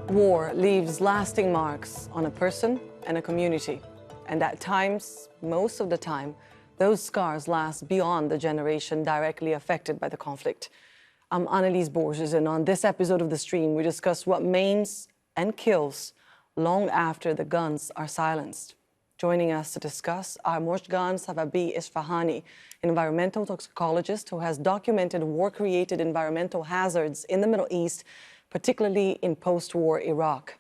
War leaves lasting marks on a person and a community. And at times, most of the time, those scars last beyond the generation directly affected by the conflict. I'm Annelies Borges, and on this episode of The Stream, we discuss what maims and kills long after the guns are silenced. Joining us to discuss are Mojgan Savabi Isfahani, environmental toxicologist who has documented war-created environmental hazards in the Middle East, particularly in post-war Iraq.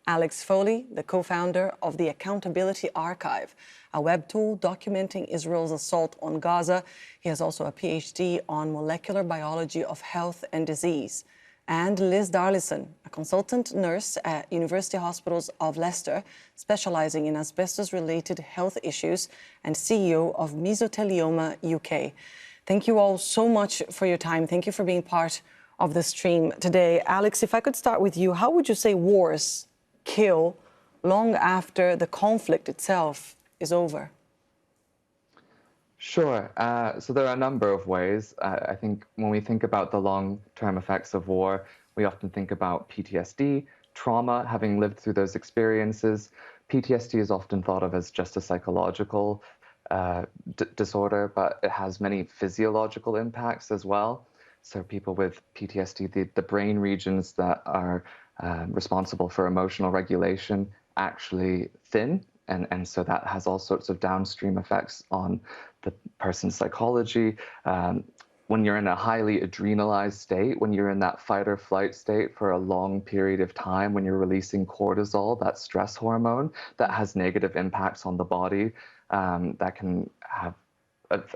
Alex Foley, the co-founder of the Accountability Archive, a web tool documenting Israel's assault on Gaza. He has also a PhD on molecular biology of health and disease. And Liz Darlison, a consultant nurse at University Hospitals of Leicester, specializing in asbestos-related health issues and CEO of Mesothelioma UK. Thank you all so much for your time. Thank you for being part of the stream today. Alex, if I could start with you, how would you say wars kill long after the conflict itself is over? Sure. So there are a number of ways. I think when we think about the long-term effects of war, we often think about PTSD, trauma, having lived through those experiences. PTSD is often thought of as just a psychological disorder, but it has many physiological impacts as well. So people with PTSD, the brain regions that are responsible for emotional regulation actually thin. And so that has all sorts of downstream effects on the person's psychology. When you're in a highly adrenalized state, when you're in that fight or flight state for a long period of time, when you're releasing cortisol, that stress hormone, that has negative impacts on the body, that can have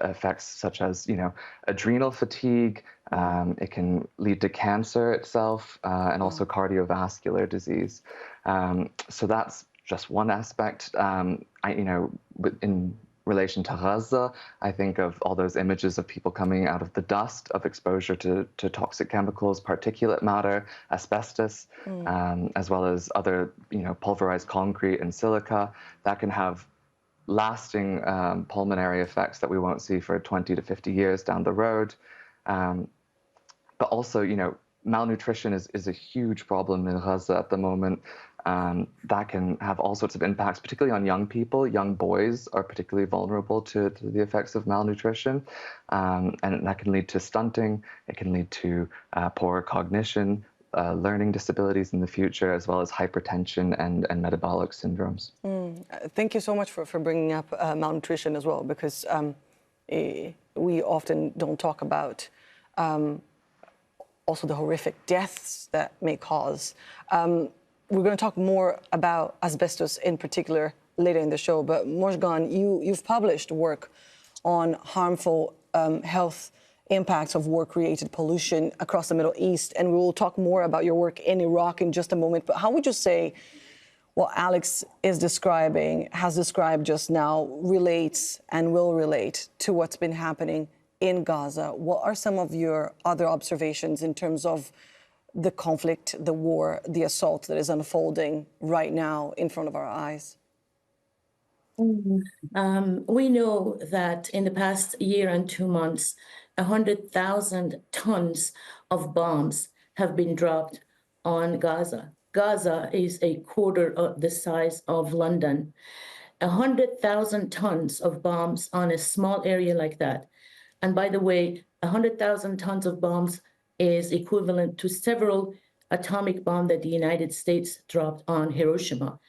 effects such as, adrenal fatigue. It can lead to cancer itself, and also cardiovascular disease. So that's just one aspect. In relation to Gaza, I think of all those images of people coming out of the dust of exposure to toxic chemicals, particulate matter, asbestos, as well as other, pulverized concrete and silica that can have lasting pulmonary effects that we won't see for 20 to 50 years down the road. But also, malnutrition is a huge problem in Gaza at the moment. That can have all sorts of impacts, particularly on young people. Young boys are particularly vulnerable to the effects of malnutrition. And that can lead to stunting. It can lead to poor cognition, learning disabilities in the future, as well as hypertension and metabolic syndromes. Thank you so much for bringing up malnutrition as well, because we often don't talk about also the horrific deaths that may cause. We're going to talk more about asbestos in particular later in the show, but Mojgan, you've published work on harmful health impacts of war-created pollution across the Middle East, and we will talk more about your work in Iraq in just a moment. But how would you say what Alex is describing, has described just now, relates and will relate to what's been happening in Gaza? What are some of your other observations in terms of the conflict, the war, the assault that is unfolding right now in front of our eyes? We know that in the past year and 2 months, 100,000 tons of bombs have been dropped on Gaza. Gaza is a quarter of the size of London. 100,000 tons of bombs on a small area like that. And by the way, 100,000 tons of bombs is equivalent to several atomic bombs that the United States dropped on Hiroshima.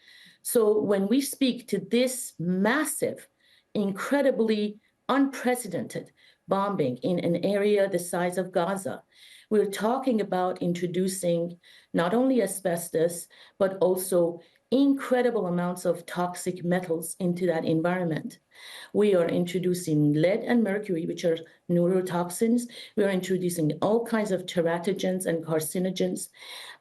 So when we speak to this massive, incredibly unprecedented bombing in an area the size of Gaza, we're talking about introducing not only asbestos, but also incredible amounts of toxic metals into that environment. We are introducing lead and mercury, which are neurotoxins. We are introducing all kinds of teratogens and carcinogens.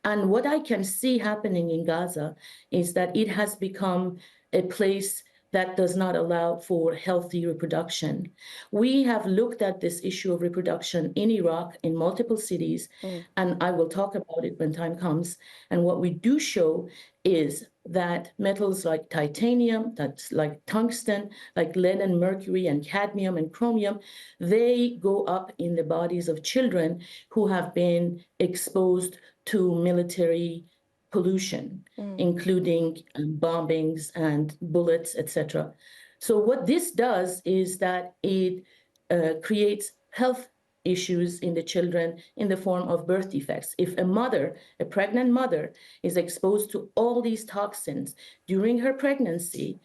And what I can see happening in Gaza is that it has become a place that does not allow for healthy reproduction. We have looked at this issue of reproduction in Iraq, in multiple cities, and I will talk about it when time comes. And what we do show is that metals like titanium, that's like tungsten, like lead and mercury and cadmium and chromium, they go up in the bodies of children who have been exposed to military pollution, including bombings and bullets, etc. So what this does is that it creates health issues in the children in the form of birth defects. If a pregnant mother, is exposed to all these toxins during her pregnancy,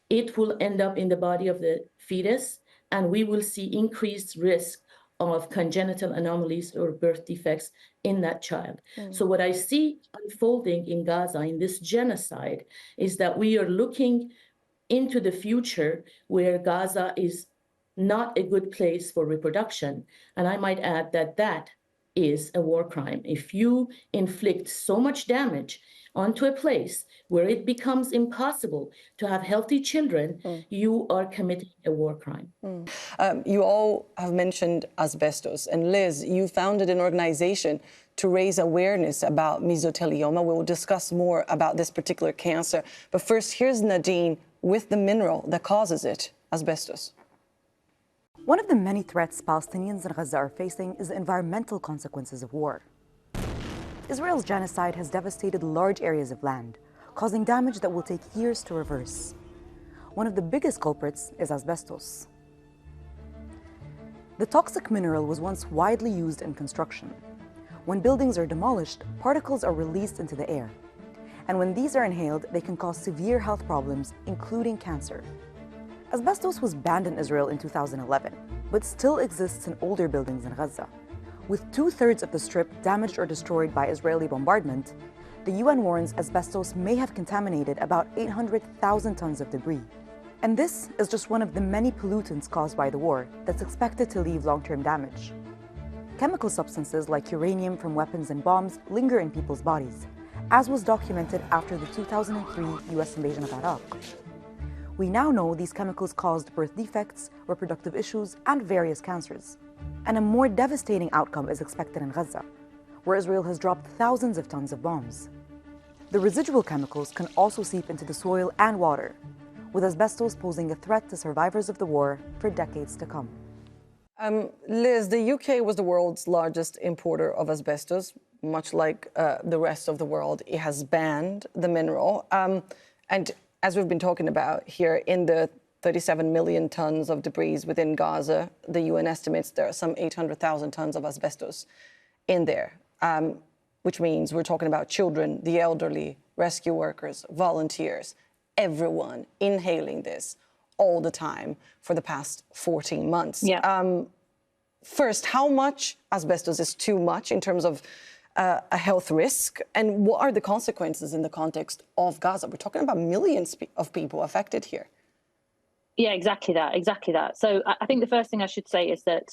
it will end up in the body of the fetus, and we will see increased risk of congenital anomalies or birth defects in that child. So what I see unfolding in Gaza, in this genocide, is that we are looking into the future where Gaza is not a good place for reproduction. And I might add that that is a war crime. If you inflict so much damage onto a place where it becomes impossible to have healthy children, you are committing a war crime. You all have mentioned asbestos. And Liz, you founded an organization to raise awareness about mesothelioma. We will discuss more about this particular cancer. But first, here's Nadine with the mineral that causes it, asbestos. One of the many threats Palestinians in Gaza are facing is the environmental consequences of war. Israel's genocide has devastated large areas of land, causing damage that will take years to reverse. One of the biggest culprits is asbestos. The toxic mineral was once widely used in construction. When buildings are demolished, particles are released into the air. And when these are inhaled, they can cause severe health problems, including cancer. Asbestos was banned in Israel in 2011, but still exists in older buildings in Gaza. With 2/3 of the strip damaged or destroyed by Israeli bombardment, the UN warns asbestos may have contaminated about 800,000 tons of debris. And this is just one of the many pollutants caused by the war that's expected to leave long-term damage. Chemical substances like uranium from weapons and bombs linger in people's bodies, as was documented after the 2003 US invasion of Iraq. We now know these chemicals caused birth defects, reproductive issues, and various cancers. And a more devastating outcome is expected in Gaza, where Israel has dropped thousands of tons of bombs. The residual chemicals can also seep into the soil and water, with asbestos posing a threat to survivors of the war for decades to come. Liz, the UK was the world's largest importer of asbestos. Much like the rest of the world, it has banned the mineral. And as we've been talking about here, in the 37 million tons of debris within Gaza, the UN estimates there are some 800,000 tons of asbestos in there, which means we're talking about children, the elderly, rescue workers, volunteers, everyone inhaling this all the time for the past 14 months. Yeah. First, how much asbestos is too much in terms of a health risk, and what are the consequences in the context of Gaza? We're talking about millions of people affected here. Yeah, exactly that. So I think the first thing I should say is that,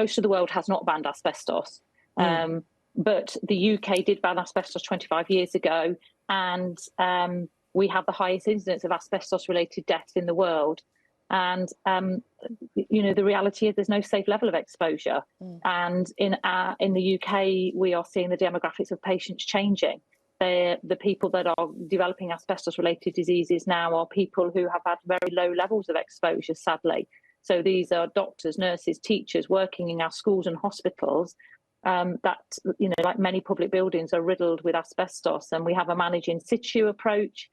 most of the world has not banned asbestos, but the UK did ban asbestos 25 years ago, and we have the highest incidence of asbestos-related deaths in the world. And, the reality is there's no safe level of exposure. And in the UK, we are seeing the demographics of patients changing. The people that are developing asbestos-related diseases now are people who have had very low levels of exposure, sadly. So these are doctors, nurses, teachers working in our schools and hospitals that, like many public buildings, are riddled with asbestos. And we have a manage in situ approach.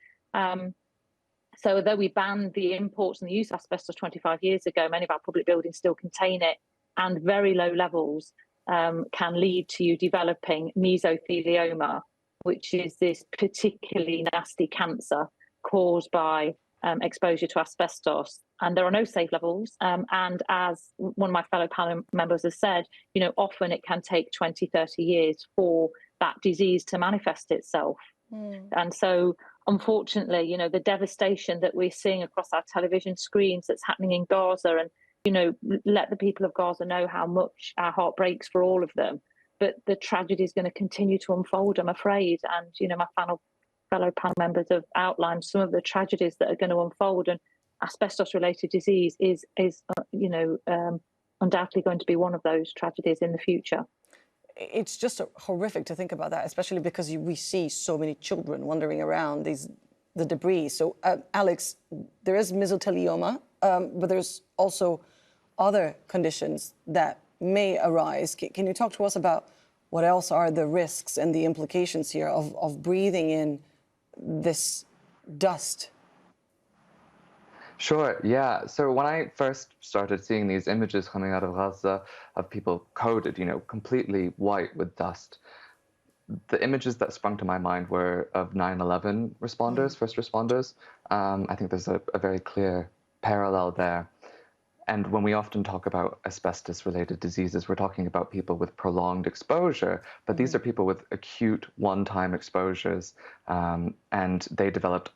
So although we banned the imports and the use of asbestos 25 years ago, many of our public buildings still contain it, and very low levels can lead to you developing mesothelioma, which is this particularly nasty cancer caused by exposure to asbestos. And there are no safe levels. And as one of my fellow panel members has said, often it can take 20, 30 years for that disease to manifest itself. And so, unfortunately, the devastation that we're seeing across our television screens that's happening in Gaza, and, let the people of Gaza know how much our heart breaks for all of them. But the tragedy is going to continue to unfold, I'm afraid. And, my fellow panel members have outlined some of the tragedies that are going to unfold. And asbestos-related disease is undoubtedly going to be one of those tragedies in the future. It's just horrific to think about that, especially because we see so many children wandering around the debris. So, Alex, there is mesothelioma, but there's also other conditions that may arise. Can you talk to us about What else are the risks and the implications here of breathing in this dust? Sure, yeah. So when I first started seeing these images coming out of Gaza of people coated, completely white with dust, the images that sprung to my mind were of 9/11 responders, first responders. I think there's a very clear parallel there. And when we often talk about asbestos-related diseases, we're talking about people with prolonged exposure, but these are people with acute one-time exposures, and they developed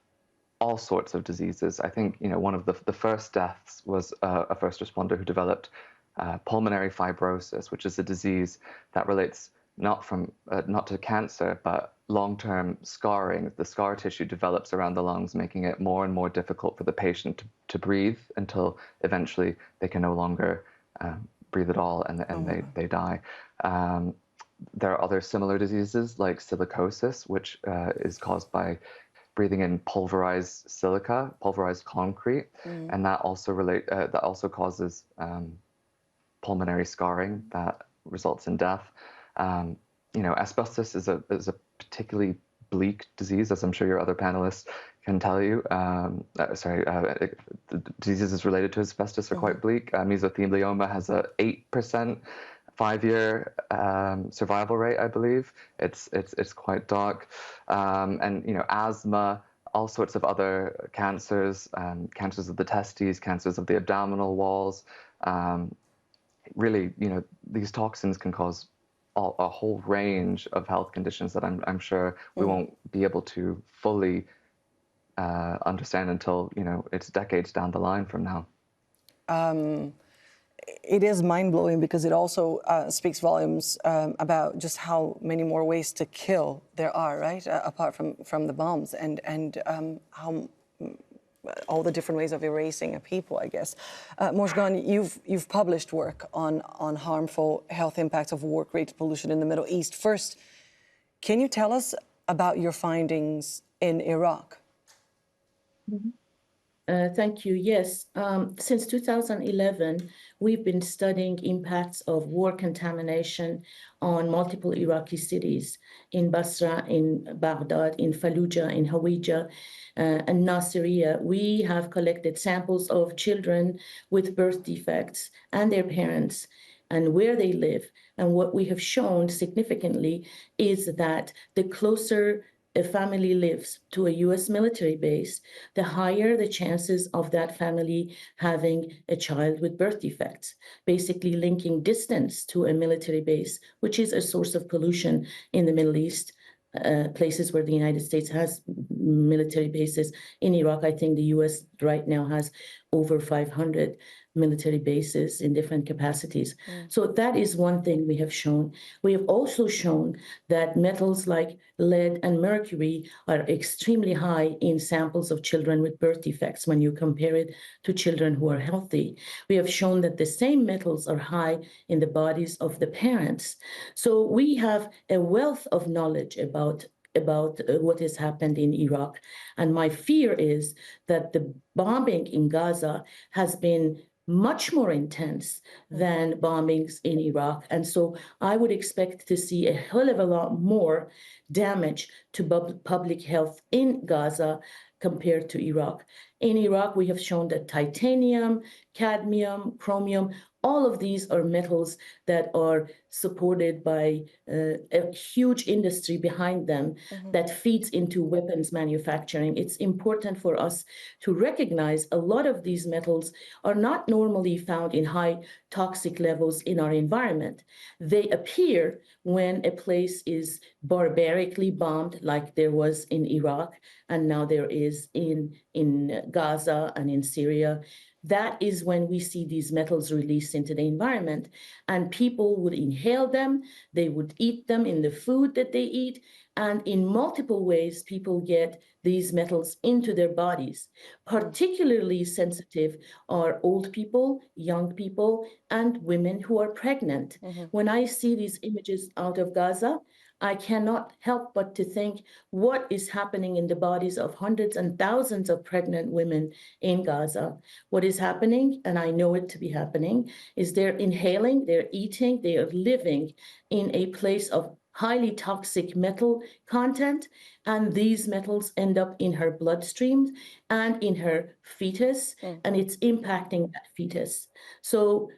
all sorts of diseases. I think one of the first deaths was a first responder who developed pulmonary fibrosis, which is a disease that relates not to cancer, but long-term scarring. The scar tissue develops around the lungs, making it more and more difficult for the patient to breathe until eventually they can no longer breathe at all, and they die. There are other similar diseases like silicosis, which is caused by breathing in pulverized silica, pulverized concrete, and that also causes pulmonary scarring that results in death. Asbestos is a particularly bleak disease, as I'm sure your other panelists can tell you. The diseases related to asbestos are quite bleak. Mesothelioma has a 8% 5-year survival rate, I believe. It's quite dark, and asthma, all sorts of other cancers, cancers of the testes, cancers of the abdominal walls. Really, these toxins can cause a whole range of health conditions that I'm sure we won't be able to fully understand until it's decades down the line from now. It is mind-blowing because it also speaks volumes about just how many more ways to kill there are, right? Apart from the bombs, and how all the different ways of erasing a people, I guess. Morgan, you've published work on harmful health impacts of war-created pollution in the Middle East. First, can you tell us about your findings in Iraq? Thank you. Yes, since 2011, we've been studying impacts of war contamination on multiple Iraqi cities, in Basra, in Baghdad, in Fallujah, in Hawija, and Nasiriyah. We have collected samples of children with birth defects and their parents and where they live. And what we have shown significantly is that the closer a family lives to a U.S. military base, the higher the chances of that family having a child with birth defects, basically linking distance to a military base, which is a source of pollution in the Middle East, places where the United States has military bases. In Iraq, I think the U.S. right now has over 500 military bases in different capacities. So that is one thing we have shown. We have also shown that metals like lead and mercury are extremely high in samples of children with birth defects when you compare it to children who are healthy. We have shown that the same metals are high in the bodies of the parents. So we have a wealth of knowledge about what has happened in Iraq. And my fear is that the bombing in Gaza has been much more intense than bombings in Iraq. And so I would expect to see a hell of a lot more damage to public health in Gaza compared to Iraq. In Iraq, we have shown that titanium, cadmium, chromium, all of these are metals that are supported by a huge industry behind them that feeds into weapons manufacturing. It's important for us to recognize a lot of these metals are not normally found in high toxic levels in our environment. They appear when a place is barbarically bombed, like there was in Iraq, and now there is in Gaza and in Syria. That is when we see these metals released into the environment, and people would inhale them, they would eat them in the food that they eat, and in multiple ways, people get these metals into their bodies. Particularly sensitive are old people, young people, and women who are pregnant. When I see these images out of Gaza, I cannot help but to think what is happening in the bodies of hundreds and thousands of pregnant women in Gaza. What is happening, and I know it to be happening, is they're inhaling, they're eating, they are living in a place of highly toxic metal content, and these metals end up in her bloodstream and in her fetus, and it's impacting that fetus. So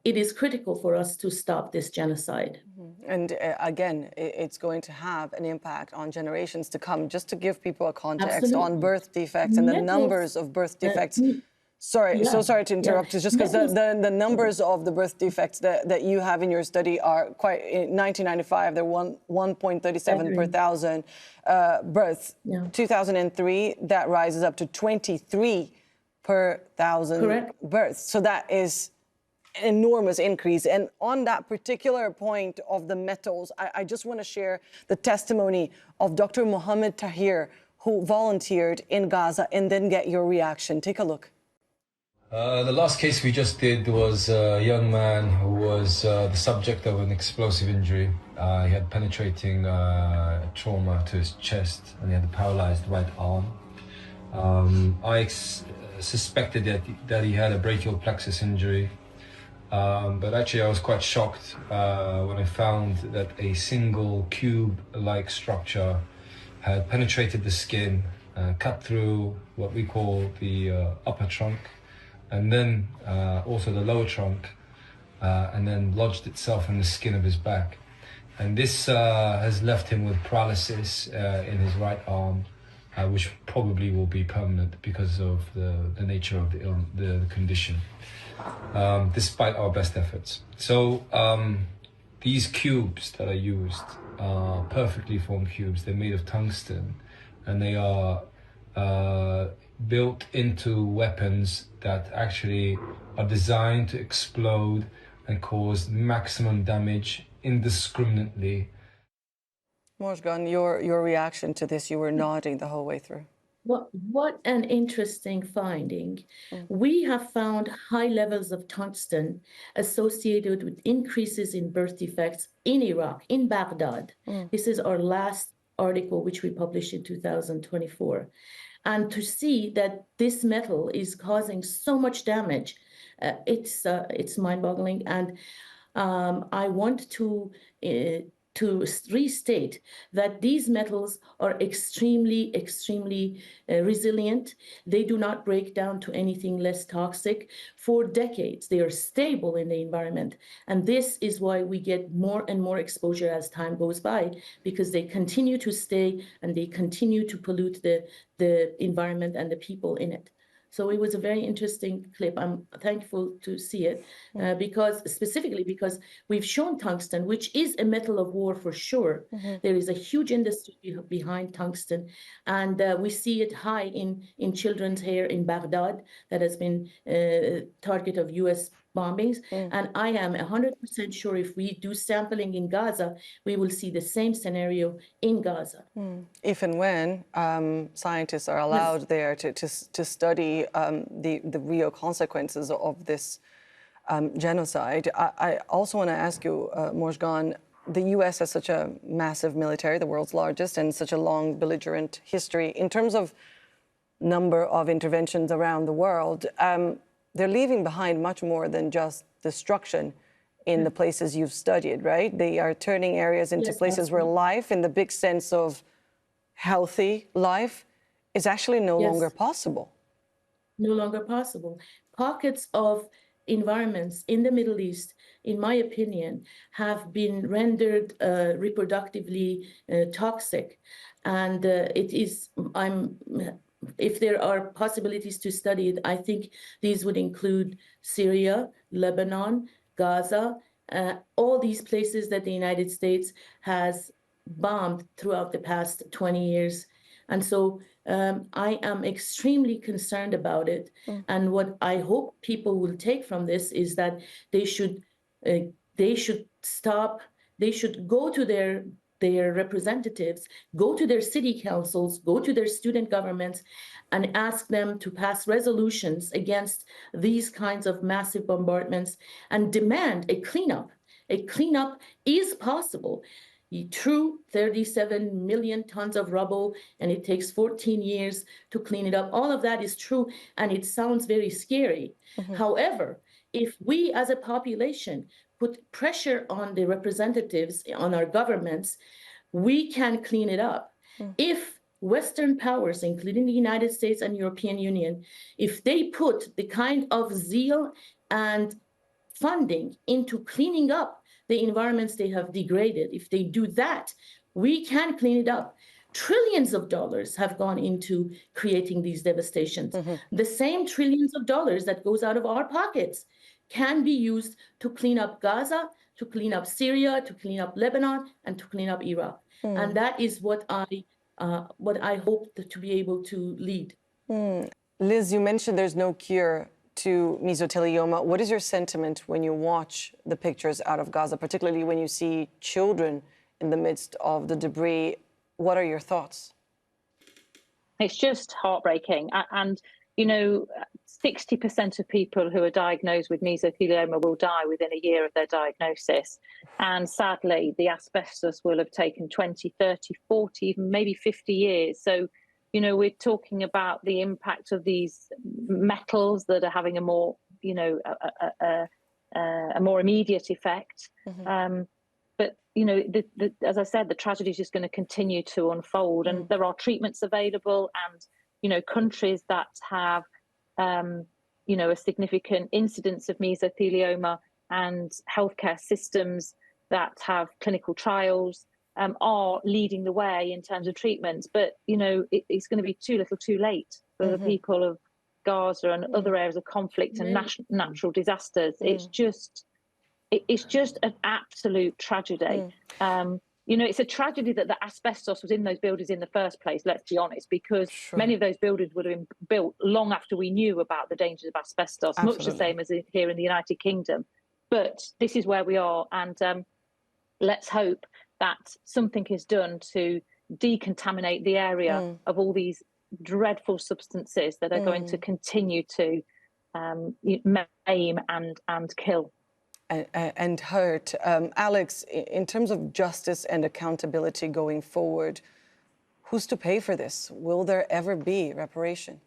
it is critical for us to stop this genocide. And again, it's going to have an impact on generations to come. Just to give people a context Absolutely. on birth defects and the Metals, numbers of birth defects. Sorry, yeah, so sorry to interrupt. It's just because Metals- the numbers of the birth defects that you have in your study are quite. In 1995, they're 1.37 per thousand births. 2003, that rises up to 23 per thousand births. So that is an enormous increase. And on that particular point of the metals, I just want to share the testimony of Dr. Mohammed Tahir, who volunteered in Gaza, and then get your reaction. Take a look. The last case we just did was a young man who was the subject of an explosive injury. He had penetrating trauma to his chest, and he had a paralyzed right arm. I suspected that he had a brachial plexus injury, but actually I was quite shocked when I found that a single cube-like structure had penetrated the skin, cut through what we call the upper trunk, and then also the lower trunk, and then lodged itself in the skin of his back. And this has left him with paralysis in his right arm, which probably will be permanent because of the nature of the condition, despite our best efforts. So these cubes that are used are perfectly formed cubes. They're made of tungsten, and they are built into weapons that actually are designed to explode and cause maximum damage indiscriminately. Mojgan, your reaction to this, you were nodding the whole way through. What an interesting finding. We have found high levels of tungsten associated with increases in birth defects in Iraq, in Baghdad. This is our last article, which we published in 2024. And to see that this metal is causing so much damage, it's mind-boggling. And I want to restate that these metals are extremely, extremely resilient. They do not break down to anything less toxic for decades. They are stable in the environment. And this is why we get more and more exposure as time goes by, because they continue to stay and they continue to pollute the environment and the people in it. So it was a very interesting clip. I'm thankful to see it specifically because we've shown tungsten, which is a metal of war for sure. There is a huge industry behind tungsten, and we see it high in children's hair in Baghdad that has been target of US bombings. And I am 100% sure if we do sampling in Gaza, we will see the same scenario in Gaza. If and when scientists are allowed there to study the real consequences of this genocide. I also want to ask you, Mojgan, the US has such a massive military, the world's largest, and such a long belligerent history. In terms of number of interventions around the world, they're leaving behind much more than just destruction in the places you've studied, right? They are turning areas into places where life, in the big sense of healthy life, is actually no longer possible. No longer possible. Pockets of environments in the Middle East, in my opinion, have been rendered reproductively toxic. And if there are possibilities to study it, I think these would include Syria, Lebanon, Gaza, all these places that the United States has bombed throughout the past 20 years. And so I am extremely concerned about it. And what I hope people will take from this is that they should stop, they should go to their their representatives go to their city councils, go to their student governments, and ask them to pass resolutions against these kinds of massive bombardments and demand a cleanup. A cleanup is possible. True, 37 million tons of rubble, and it takes 14 years to clean it up. All of that is true, and it sounds very scary. However, if we as a population put pressure on the representatives, on our governments, we can clean it up. If Western powers, including the United States and European Union, if they put the kind of zeal and funding into cleaning up the environments they have degraded, if they do that, we can clean it up. Trillions of dollars have gone into creating these devastations. The same trillions of dollars that goes out of our pockets can be used to clean up Gaza, to clean up Syria, to clean up Lebanon, and to clean up Iraq. And that is what I hope to be able to lead. Liz, you mentioned there's no cure to mesothelioma. What is your sentiment when you watch the pictures out of Gaza, particularly when you see children in the midst of the debris? What are your thoughts? It's just heartbreaking. And, you know, 60% of people who are diagnosed with mesothelioma will die within a year of their diagnosis. And sadly, the asbestos will have taken 20, 30, 40, even maybe 50 years. So, you know, we're talking about the impact of these metals that are having a more, you know, a more immediate effect. But, you know, as I said, the tragedy is just going to continue to unfold. And there are treatments available, and, you know, countries that have, you know, a significant incidence of mesothelioma and healthcare systems that have clinical trials are leading the way in terms of treatments. But, you know, it's going to be too little too late for the people of Gaza and other areas of conflict and natural disasters. It's just an absolute tragedy. You know, it's a tragedy that the asbestos was in those buildings in the first place, let's be honest, because many of those buildings would have been built long after we knew about the dangers of asbestos, much the same as here in the United Kingdom. But this is where we are, and let's hope that something is done to decontaminate the area of all these dreadful substances that are going to continue to maim and kill. And hurt. Alex, in terms of justice and accountability going forward, who's to pay for this? Will there ever be reparation?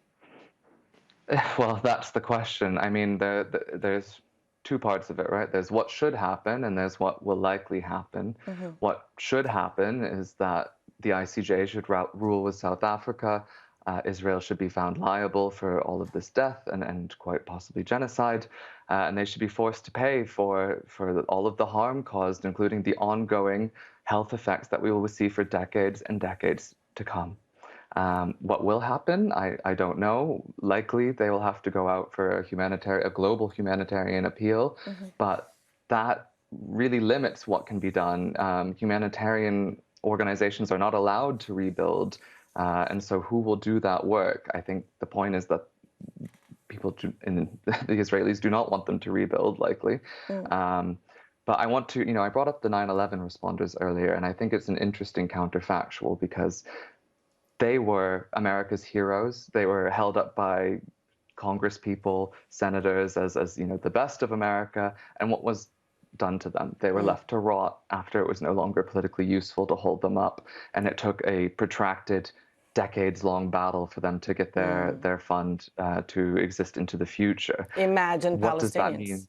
Well, that's the question. I mean, there's two parts of it, right? There's what should happen and there's what will likely happen. What should happen is that the ICJ should rule with South Africa. Israel should be found liable for all of this death and quite possibly genocide, and they should be forced to pay for all of the harm caused, including the ongoing health effects that we will see for decades and decades to come. What will happen? I don't know. Likely they will have to go out for a global humanitarian appeal, but that really limits what can be done. Humanitarian organizations are not allowed to rebuild. And so who will do that work? I think the point is that the Israelis do not want them to rebuild, likely. But I want to, you know, I brought up the 9/11 responders earlier, and I think it's an interesting counterfactual because they were America's heroes. They were held up by Congress people, senators as you know, the best of America. And what was done to them? They were left to rot after it was no longer politically useful to hold them up. And it took a protracted, decades-long battle for them to get their fund to exist into the future. Imagine what Palestinians. Does that mean?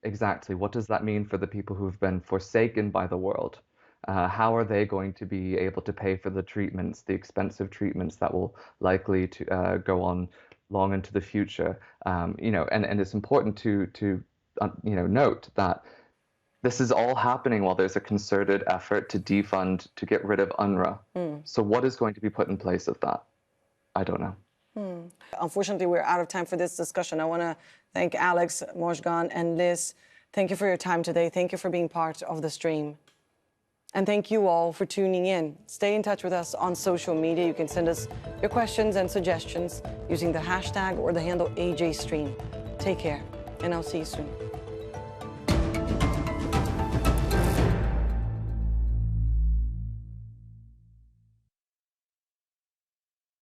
Exactly. What does that mean for the people who've been forsaken by the world? How are they going to be able to pay for the treatments, the expensive treatments that will likely to go on long into the future? You know, and it's important to you know, note that this is all happening while there's a concerted effort to defund, to get rid of UNRWA. So what is going to be put in place of that? I don't know. Unfortunately, we're out of time for this discussion. I want to thank Alex, Mojgan, and Liz. Thank you for your time today. Thank you for being part of the stream. And thank you all for tuning in. Stay in touch with us on social media. You can send us your questions and suggestions using the hashtag or the handle AJStream. Take care, and I'll see you soon.